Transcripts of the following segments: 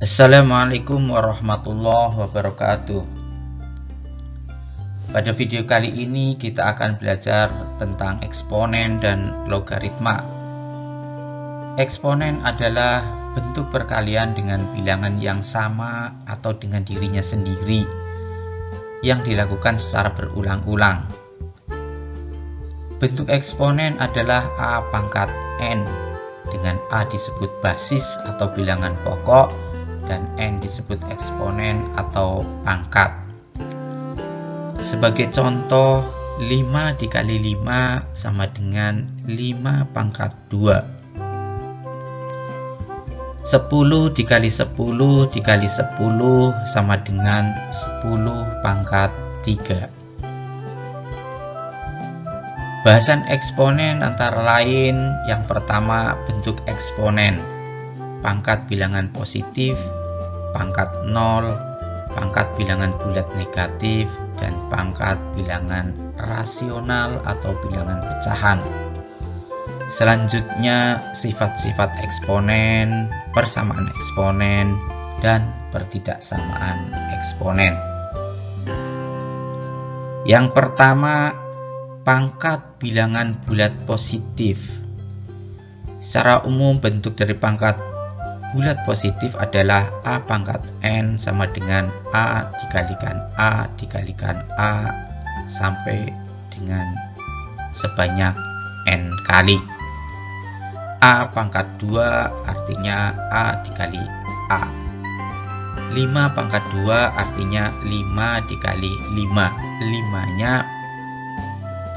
Assalamualaikum warahmatullahi wabarakatuh. Pada video kali ini kita akan belajar tentang eksponen dan logaritma. Eksponen adalah bentuk perkalian dengan bilangan yang sama atau dengan dirinya sendiri yang dilakukan secara berulang-ulang. Bentuk eksponen adalah A pangkat N, dengan A disebut basis atau bilangan pokok dan N disebut eksponen atau pangkat. Sebagai contoh, 5 dikali 5 sama dengan 5 pangkat 2. 10 dikali 10 dikali 10 sama dengan 10 pangkat 3. Bahasan eksponen antara lain: yang pertama, bentuk eksponen, pangkat bilangan positif, pangkat 0, pangkat bilangan bulat negatif, dan pangkat bilangan rasional atau bilangan pecahan. Selanjutnya, sifat-sifat eksponen, persamaan eksponen, dan pertidaksamaan eksponen. Yang pertama, pangkat bilangan bulat positif. Secara umum, bentuk dari pangkat bulat positif adalah A pangkat N sama dengan A dikalikan A dikalikan A sampai dengan sebanyak N kali. A pangkat 2 artinya A dikali A. 5 pangkat 2 artinya 5 dikali 5. 5-nya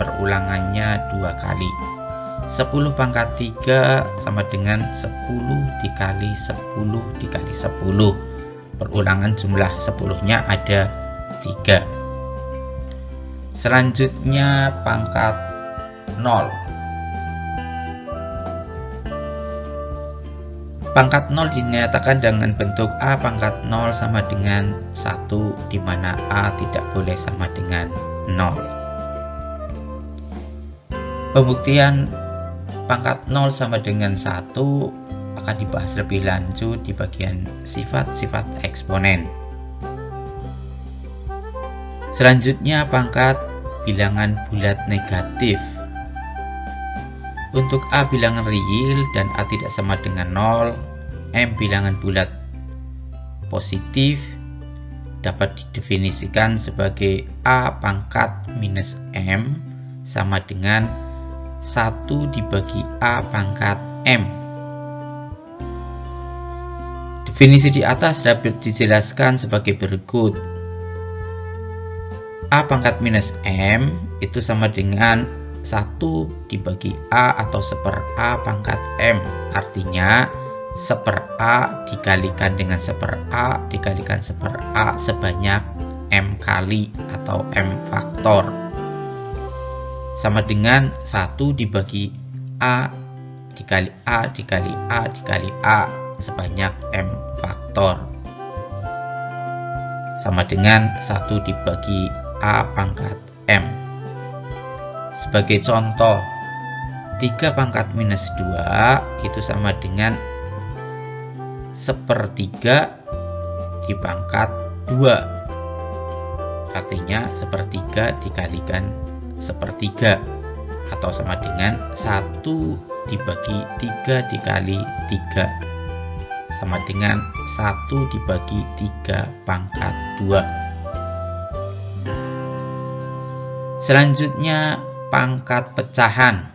perulangannya 2 kali. 10 pangkat 3 sama dengan 10 dikali 10 dikali 10. Perulangan jumlah 10-nya ada 3. Selanjutnya pangkat 0. Pangkat 0 dinyatakan dengan bentuk A pangkat 0 sama dengan 1, di mana A tidak boleh sama dengan 0. Pembuktian pangkat 0 sama dengan 1 akan dibahas lebih lanjut di bagian sifat-sifat eksponen. Selanjutnya pangkat bilangan bulat negatif. Untuk A bilangan real dan A tidak sama dengan 0, M bilangan bulat positif dapat didefinisikan sebagai A pangkat minus M sama dengan 1 dibagi A pangkat M. Definisi di atas dapat dijelaskan sebagai berikut. A pangkat minus M itu sama dengan 1 dibagi A atau 1/4 A pangkat M. Artinya 1/4 A dikalikan dengan 1/4 A dikalikan 1/4 A sebanyak M kali atau M faktor, sama dengan 1 dibagi A dikali A dikali A dikali A sebanyak M faktor, sama dengan 1 dibagi A pangkat M. Sebagai contoh, 3 pangkat minus 2 itu sama dengan 1/3 di pangkat 2. Artinya 1/3 dikalikan 1/3 atau sama dengan 1 dibagi 3 dikali 3 sama dengan 1 dibagi 3 pangkat 2. Selanjutnya pangkat pecahan.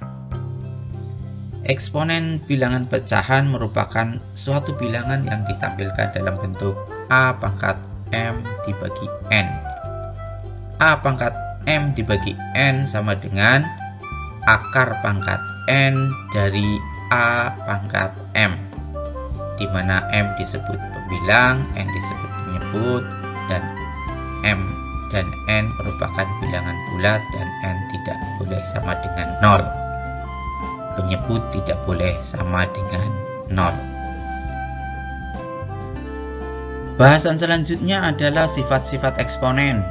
Eksponen bilangan pecahan merupakan suatu bilangan yang ditampilkan dalam bentuk A pangkat M dibagi N. A pangkat M dibagi N sama dengan akar pangkat N dari A pangkat M, di mana M disebut pembilang, N disebut penyebut, dan M dan N merupakan bilangan bulat dan N tidak boleh sama dengan 0. Penyebut tidak boleh sama dengan 0. Bahasan selanjutnya adalah sifat-sifat eksponen.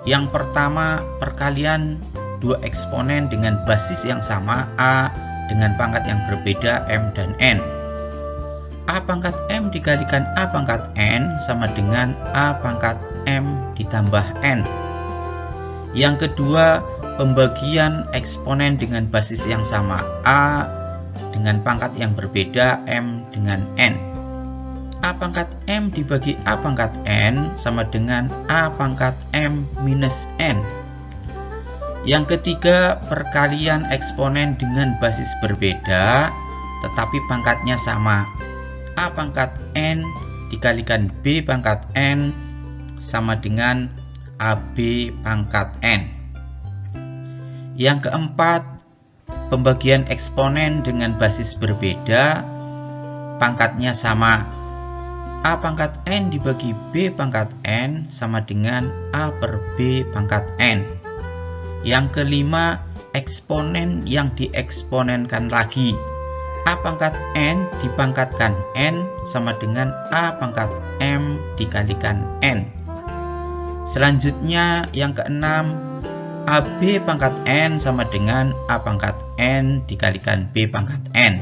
Yang pertama, perkalian dua eksponen dengan basis yang sama A dengan pangkat yang berbeda M dan N. A A pangkat M dikalikan A pangkat N sama dengan A pangkat M ditambah N. Yang kedua, pembagian eksponen dengan basis yang sama, A dengan pangkat yang berbeda, M dengan N. A pangkat M dibagi A pangkat N sama dengan A pangkat M minus N. Yang ketiga, perkalian eksponen dengan basis berbeda tetapi pangkatnya sama. A pangkat N dikalikan B pangkat N sama dengan AB pangkat N. Yang keempat, pembagian eksponen dengan basis berbeda, pangkatnya sama. A pangkat N dibagi B pangkat N sama dengan A per B pangkat N. Yang kelima, eksponen yang dieksponenkan lagi. A pangkat N dipangkatkan N sama dengan A pangkat M dikalikan N. Selanjutnya yang keenam, AB pangkat N sama dengan A pangkat N dikalikan B pangkat N.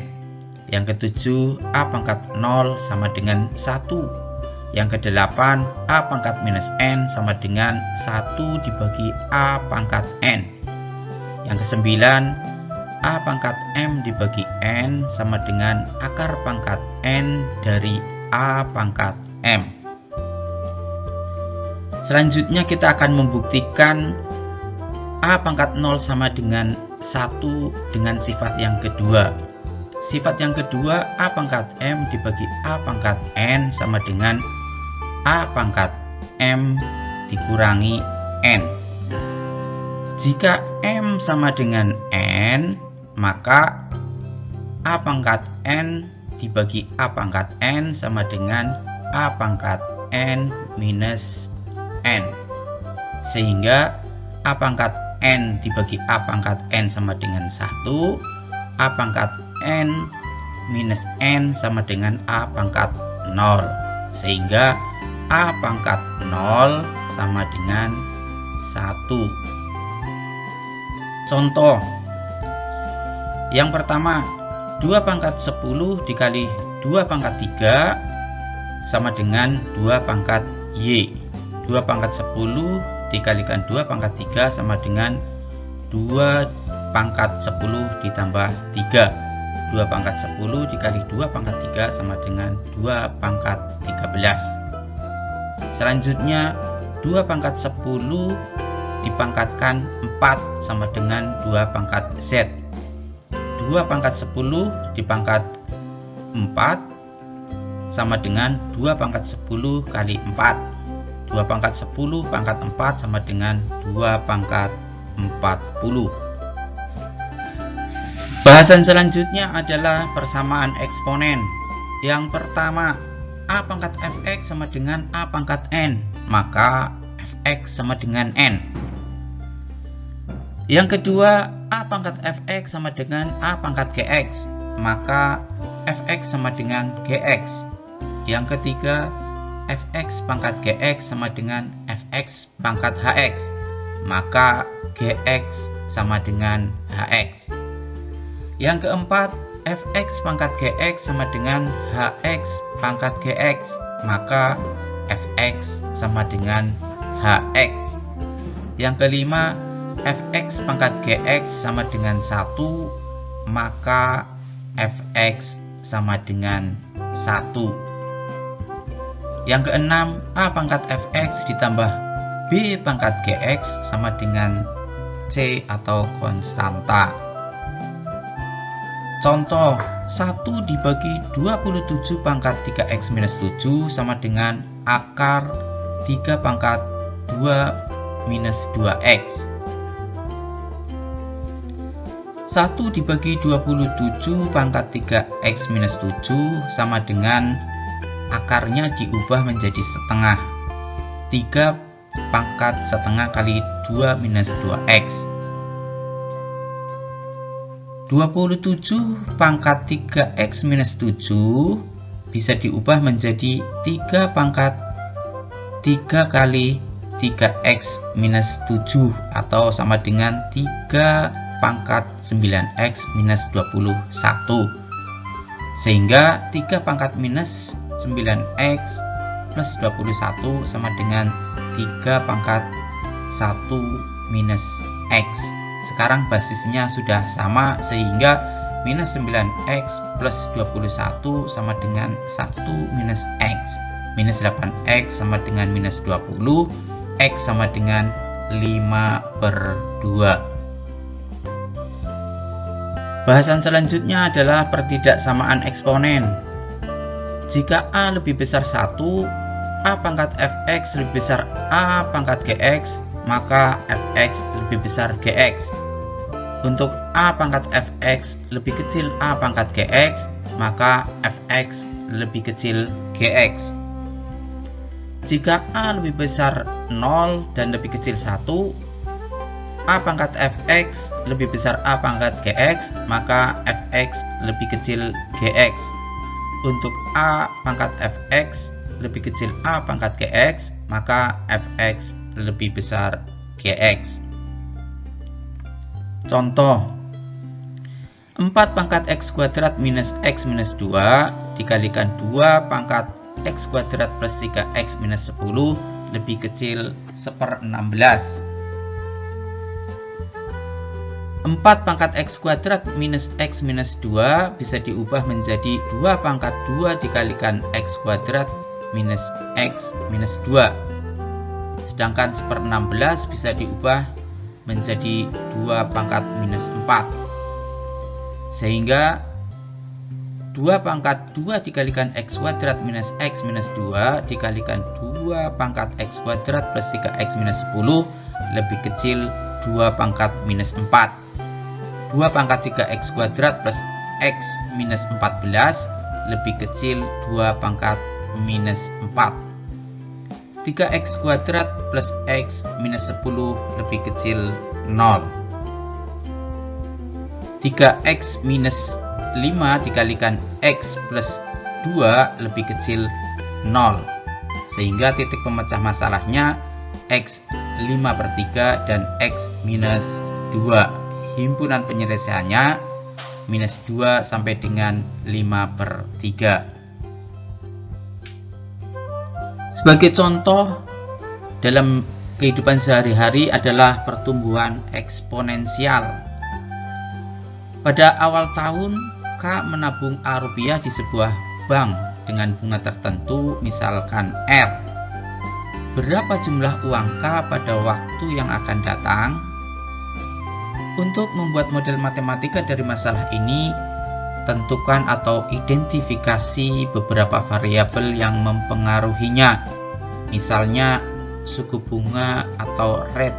Yang ketujuh, A pangkat 0 sama dengan 1. Yang kedelapan, A pangkat minus N sama dengan 1 dibagi A pangkat N. Yang kesembilan, A pangkat M dibagi N sama dengan akar pangkat N dari A pangkat M. Selanjutnya kita akan membuktikan A pangkat 0 sama dengan 1 dengan sifat yang kedua. Sifat yang kedua, A pangkat M dibagi A pangkat N sama dengan A pangkat M dikurangi N. Jika M sama dengan N, maka A pangkat N dibagi A pangkat N sama dengan A pangkat N minus N. Sehingga A pangkat N dibagi A pangkat N sama dengan 1, A pangkat N minus N sama dengan A pangkat 0. Sehingga A pangkat 0 sama dengan 1. Contoh yang pertama, 2 pangkat 10 dikali 2 pangkat 3 sama dengan 2 pangkat Y. 2 pangkat 10 dikalikan 2 pangkat 3 sama dengan 2 pangkat 10 ditambah 3. 2 pangkat 10 dikali 2 pangkat 3 sama dengan 2 pangkat 13. Selanjutnya, 2 pangkat 10 dipangkatkan 4 sama dengan 2 pangkat Z. 2 pangkat 10 dipangkat 4 sama dengan 2 pangkat 10 kali 4. 2 pangkat 10 pangkat 4 sama dengan 2 pangkat 40. Bahasan selanjutnya adalah persamaan eksponen. Yang pertama, A pangkat fx sama dengan A pangkat n, maka fx sama dengan n. Yang kedua, A pangkat fx sama dengan A pangkat gx, maka fx sama dengan gx. Yang ketiga, fx pangkat gx sama dengan fx pangkat hx, maka gx sama dengan hx. Yang keempat, fx pangkat gx sama dengan hx pangkat gx, maka fx sama dengan hx. Yang kelima, fx pangkat gx sama dengan 1, maka fx sama dengan 1. Yang keenam, A pangkat fx ditambah B pangkat gx sama dengan C atau konstanta. Contoh, 1 dibagi 27 pangkat 3x minus 7 sama dengan akar 3 pangkat 2 minus 2x. 1 dibagi 27 pangkat 3x minus 7 sama dengan akarnya diubah menjadi setengah, 3 pangkat setengah kali 2 minus 2x. 27 pangkat 3x minus 7 bisa diubah menjadi 3 pangkat 3 kali 3x minus 7 atau sama dengan 3 pangkat 9x minus 21. Sehingga 3 pangkat minus 9x plus 21 sama dengan 3 pangkat 1 minus x. Sekarang basisnya sudah sama, sehingga minus 9x plus 21 sama dengan 1 minus x. Minus 8x sama dengan minus 20, x sama dengan 5/2. Bahasan selanjutnya adalah pertidaksamaan eksponen. Jika A lebih besar 1, A pangkat fx lebih besar A pangkat gx, maka fx lebih besar gx. Untuk A pangkat fx lebih kecil A pangkat gx, maka fx lebih kecil gx. Jika A lebih besar 0 dan lebih kecil 1, A pangkat fx lebih besar A pangkat gx, maka fx lebih kecil gx. Untuk A pangkat fx lebih kecil A pangkat gx, maka fx lebih besar gx. Contoh: 4 pangkat x kuadrat minus x minus 2 dikalikan 2 pangkat x kuadrat plus 3x minus 10 lebih kecil 1/16. 4 pangkat x kuadrat minus x minus 2 bisa diubah menjadi 2 pangkat 2 dikalikan x kuadrat minus x minus 2. Sedangkan 1/16 bisa diubah menjadi 2 pangkat minus 4. Sehingga 2 pangkat 2 dikalikan x kuadrat minus x minus 2 dikalikan 2 pangkat x kuadrat plus 3x minus 10 lebih kecil 2 pangkat minus 4. 2 pangkat 3x kuadrat plus x minus 14 lebih kecil 2 pangkat minus 4. 3x kuadrat plus x minus 10 lebih kecil 0. 3x minus 5 dikalikan x plus 2 lebih kecil 0. Sehingga titik pemecah masalahnya x 5/3 dan x minus 2. Himpunan penyelesaiannya minus 2 sampai dengan 5/3. Sebagai contoh dalam kehidupan sehari-hari adalah pertumbuhan eksponensial. Pada awal tahun, K menabung A rupiah di sebuah bank dengan bunga tertentu, misalkan R. Berapa jumlah uang K pada waktu yang akan datang? Untuk membuat model matematika dari masalah ini, tentukan atau identifikasi beberapa variabel yang mempengaruhinya, misalnya suku bunga atau rate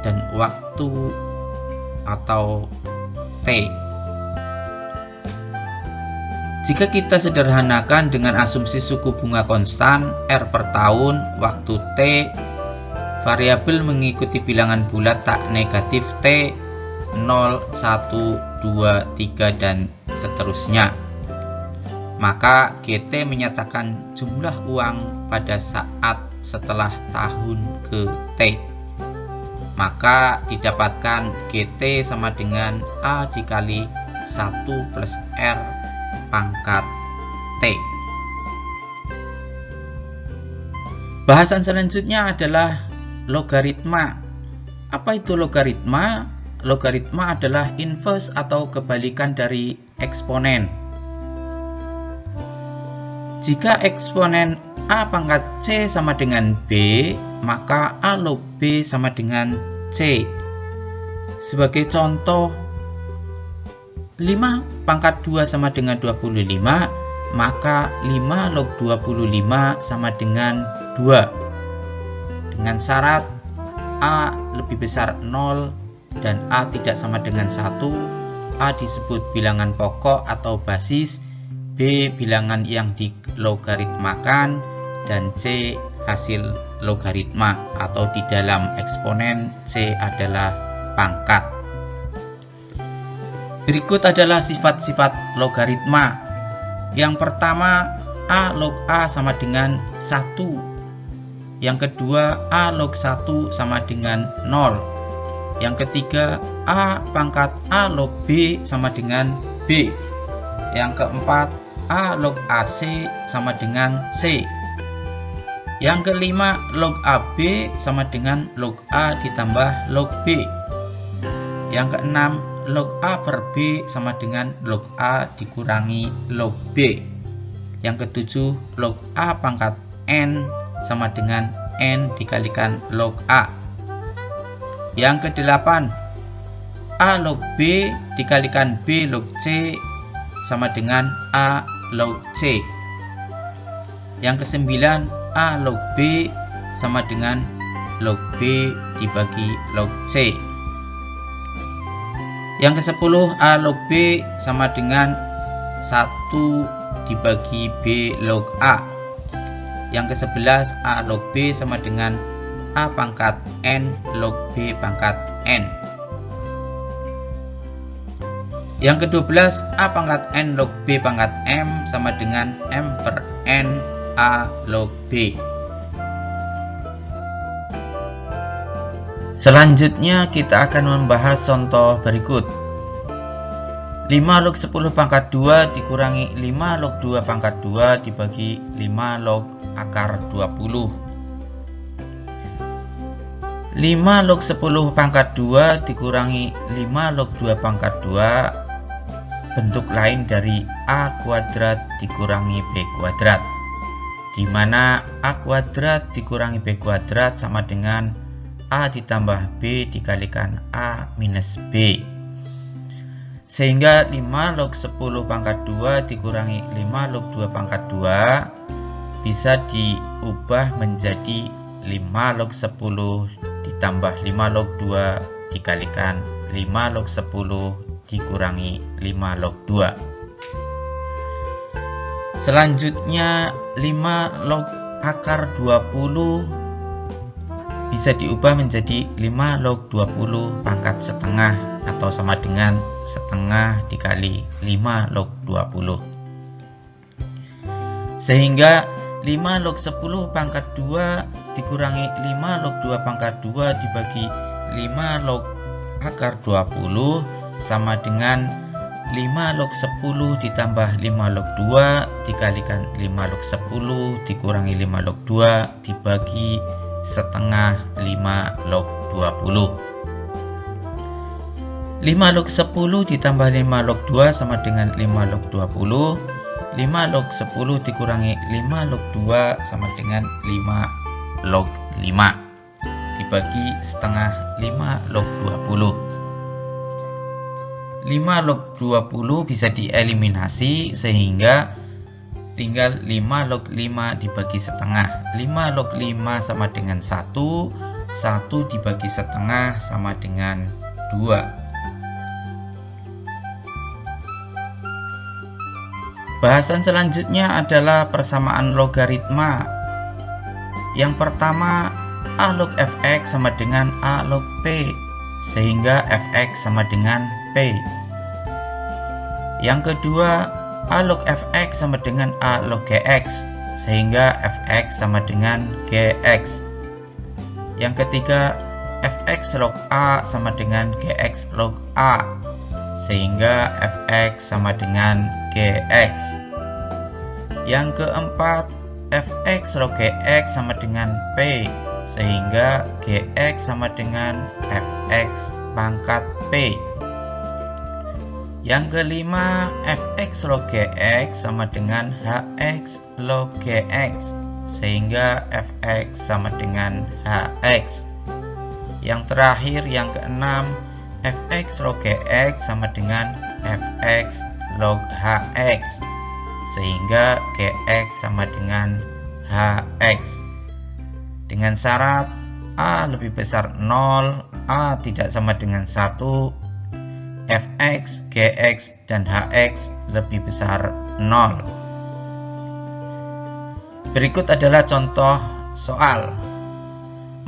dan waktu atau T. Jika kita sederhanakan dengan asumsi suku bunga konstan R per tahun, waktu T, variabel mengikuti bilangan bulat tak negatif T, 0, 1, 2, 3, dan seterusnya. Maka GT menyatakan jumlah uang pada saat setelah tahun ke T. Maka didapatkan GT sama dengan A dikali 1 plus R pangkat T. Bahasan selanjutnya adalah logaritma. Apa itu logaritma? Logaritma adalah inverse atau kebalikan dari eksponen. Jika eksponen A pangkat C sama dengan B, maka A log B sama dengan C. Sebagai contoh, 5 pangkat 2 sama dengan 25, maka 5 log 25 sama dengan 2. Dengan syarat A lebih besar 0 dan A tidak sama dengan 1, A disebut bilangan pokok atau basis, B bilangan yang dilogaritmakan, dan C hasil logaritma atau di dalam eksponen C adalah pangkat. Berikut adalah sifat-sifat logaritma. Yang pertama, A log A sama dengan 1. Yang kedua, A log 1 sama dengan 0. Yang ketiga, A pangkat A log B sama dengan B. Yang keempat, A log AC sama dengan C. Yang kelima, log AB sama dengan log A ditambah log B. Yang keenam, log A per B sama dengan log A dikurangi log B. Yang ketujuh, log A pangkat N sama dengan N dikalikan log A. Yang kedelapan, A log B dikalikan B log C sama dengan A log C. Yang kesembilan, A log B sama dengan log B dibagi log C. Yang kesepuluh, A log B sama dengan 1 dibagi B log A. Yang ke-11, A log B sama dengan A pangkat N log B pangkat N. Yang ke-12, A pangkat N log B pangkat M sama dengan M per N A log B. Selanjutnya kita akan membahas contoh berikut. 5 log 10 pangkat 2 dikurangi 5 log 2 pangkat 2 dibagi 5 log akar 20. 5 log 10 pangkat 2 dikurangi 5 log 2 pangkat 2 bentuk lain dari A kuadrat dikurangi B kuadrat, di mana A kuadrat dikurangi B kuadrat sama dengan A ditambah B dikalikan A minus B. Sehingga 5 log 10 pangkat 2 dikurangi 5 log 2 pangkat 2 bisa diubah menjadi 5 log 10 ditambah 5 log 2 dikalikan 5 log 10 dikurangi 5 log 2. Selanjutnya 5 log akar 20 bisa diubah menjadi 5 log 20 pangkat setengah atau sama dengan setengah dikali 5 log 20. Sehingga 5 log 10 pangkat 2 dikurangi 5 log 2 pangkat 2 dibagi 5 log akar 20 sama dengan 5 log 10 ditambah 5 log 2 dikalikan 5 log 10 dikurangi 5 log 2 dibagi setengah 5 log 20. 5 log 10 ditambah 5 log 2 sama dengan 5 log 20. 5 log 10 dikurangi 5 log 2 sama dengan 5 log 5 dibagi setengah 5 log 20. 5 log 20 bisa dieliminasi sehingga tinggal 5 log 5 dibagi setengah. 5 log 5 sama dengan 1, 1 dibagi setengah sama dengan 2. Bahasan selanjutnya adalah persamaan logaritma. Yang pertama, A log fx sama dengan A log p, sehingga fx sama dengan p. Yang kedua, A log fx sama dengan A log gx, sehingga fx sama dengan gx. Yang ketiga, fx log a sama dengan gx log a, sehingga fx sama dengan gx. Yang keempat, fx log gx sama dengan p, sehingga gx sama dengan fx pangkat p. Yang kelima, fx log gx sama dengan hx log gx, sehingga fx sama dengan hx. Yang terakhir, yang keenam, fx log gx sama dengan fx log hx, sehingga gx sama dengan hx. Dengan syarat a lebih besar 0, a tidak sama dengan 1, fx, gx, dan hx lebih besar 0. Berikut adalah contoh soal.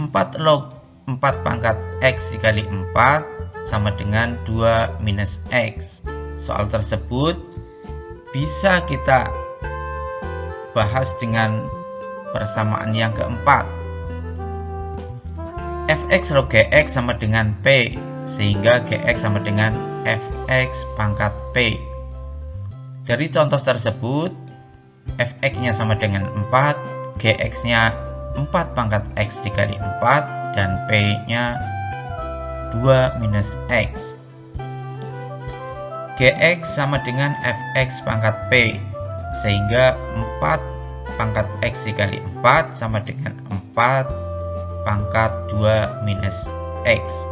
4 log 4 pangkat x dikali 4 sama dengan 2 minus x. Soal tersebut bisa kita bahas dengan persamaan yang keempat. Fx log gx sama dengan p, sehingga gx sama dengan fx pangkat p. Dari contoh tersebut, fx-nya sama dengan 4, gx-nya 4 pangkat x dikali 4, dan p-nya 2 minus x. Gx sama dengan fx pangkat p, sehingga 4 pangkat x dikali 4 sama dengan 4 pangkat 2 minus x.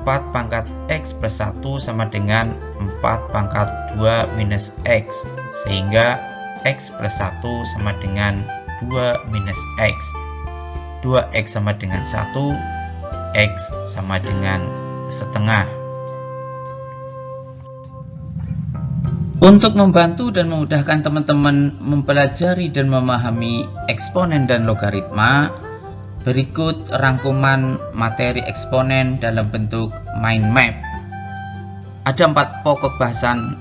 4 pangkat x plus 1 sama dengan 4 pangkat 2 minus x, sehingga x plus 1 sama dengan 2 minus x. 2x sama dengan 1, x sama dengan setengah. Untuk membantu dan memudahkan teman-teman mempelajari dan memahami eksponen dan logaritma, berikut rangkuman materi eksponen dalam bentuk mind map. Ada 4 pokok bahasan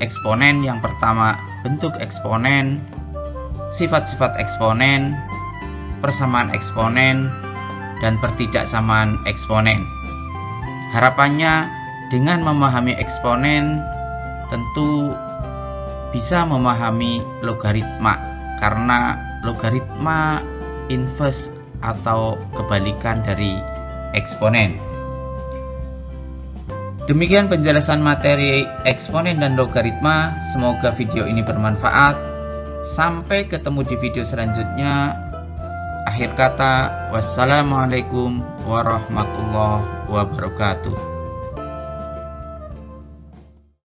eksponen. Yang pertama, bentuk eksponen, sifat-sifat eksponen, persamaan eksponen, dan pertidaksamaan eksponen. Harapannya dengan memahami eksponen tentu bisa memahami logaritma, karena logaritma inverse atau kebalikan dari eksponen. Demikian penjelasan materi eksponen dan logaritma. Semoga video ini bermanfaat. Sampai ketemu di video selanjutnya. Akhir kata, wassalamualaikum warahmatullahi wabarakatuh.